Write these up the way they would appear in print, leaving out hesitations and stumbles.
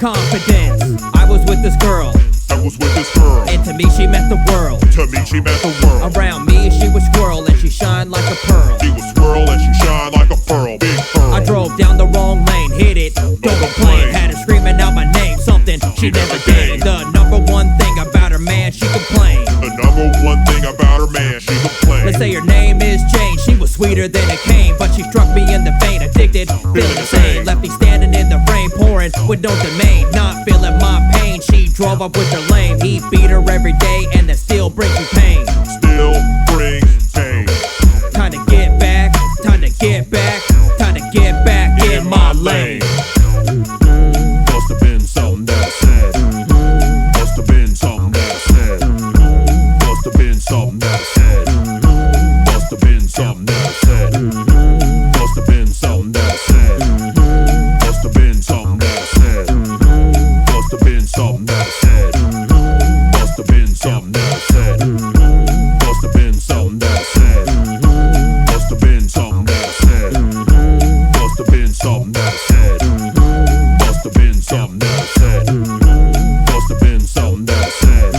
confidence. I was with this girl. And to me she meant the world. Around me she was squirrel and she shined like a pearl. Big pearl. I drove down the wrong lane, hit it, don't complain. Had her screaming out my name, something she never did. The number one thing about her, man, she complained. Let's say her name is Jane. She was sweeter than a cane, but she struck me in the vein. Addicted, feeling the same. Left me standing in the rain, pouring with no domain. Not feeling my pain. She drove up with her lame. He beat her every day, and that still brings me pain. Time to get back, time to get back, time to get back in my lane. Must have been something that I said. Must have been something that I said. Must have been something that I said. Must have been something that I said. Must have been something that I said. Must have been something that I said. Must have been something that I said. Must have been something that I said. Must have been something that I said. Must have been something that I said. Must have been something that I said. Must have been something that I said. Must have been something that I said.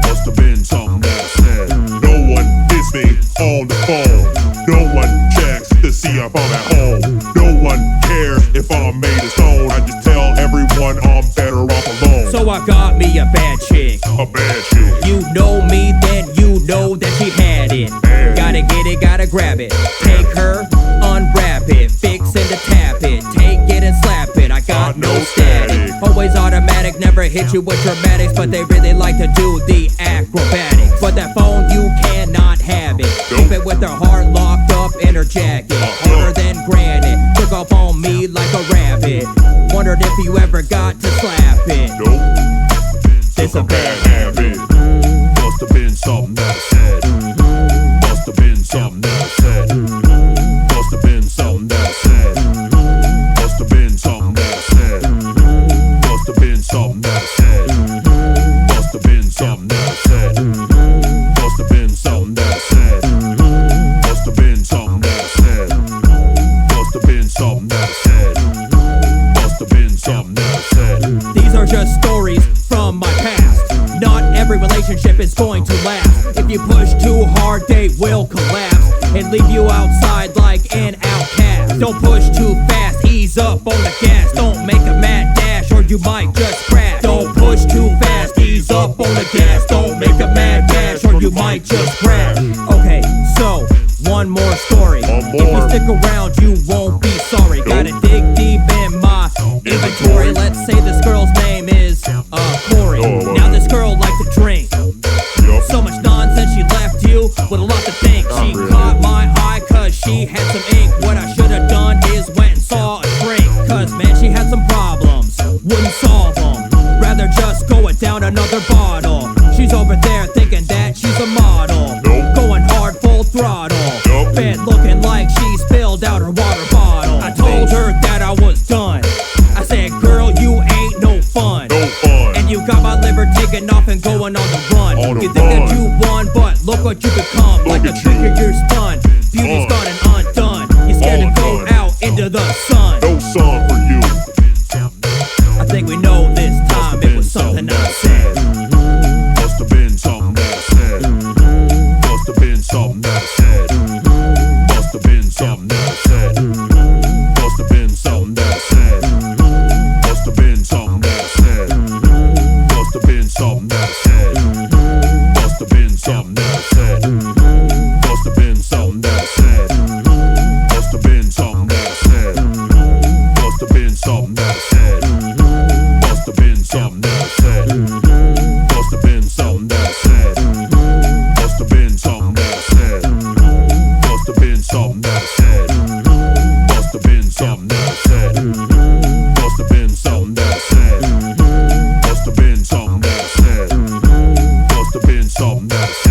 Must have been something that I said. No one hits me on the phone. No one checks to see if I'm at home. No one cares if I'm made of stone. I just tell everyone I'm better off alone. So I got me a bad chick. A bad chick. You know me, then you know that she had it. Gotta get it, gotta grab it. Take her, unwrap it, fix and to tap it. Take it and slap it, I got no static. Always automatic, never hit you with dramatics, but they really like to do the acrobatics. But that phone, you cannot have it. Keep it with her heart locked up in her jacket. Harder than granite, took off on me like a rabbit. Wondered if you ever got to slap it. Nope. It's a bad habit. Must have been something that I said. Must have been something that I said. Must have been something that I said. Must have been something that I said. Must have been something that I said. Must have been something that I said. Must have been something that I said. Must have been something that I said. Must have been something that I said. Must have been something that I said. These are just stories from my past. Not every relationship is going to last. If you push too hard, they will collapse and leave you outside like an outcast. Don't push too fast, ease up on the gas. Don't make a mad dash or you might just crash. Don't push too fast, ease up on the gas. Don't make a mad dash or you might just crash. Okay, so one more story. If you stick around, you won't be sorry. Gotta dig deep in my inventory. Let's say this girl's name is Corey. Now this girl likes to drink. So much nonsense, she left you with a lot to think. She caught my eye cause she had some ink. What I should have done is went and saw a shrink. Cause man, she had some problems, wouldn't solve them. Rather just go it down another bottle. She's over there thinking that she's a model. Going hard full throttle. Bed looking like she spilled out her water bottle. I told her that I was done. I said, girl, you ain't no fun. And you got my liver taken off and going on the run. You think that you won, but look what you become. Like a trigger, you're stunned. Beauty's gone and undone. You're scared to go out into the sun. No sun for you. I think we know this time it was something I said. Must have been something that I said. Must have been something that I said. Must have been something that I said. Must have been something that I said. Must have been something that I said. Must have been something that I said. Must have been something that I said. Must have been something that I said. Must have been something that I said. Must have been something that I said. Must have been something that I said. Must have been something that I said. Must have been something that I said. Must have been something that I said. Must have been something that I said. Must have been something that I said. Must have been something that I said. Must have been something that I said.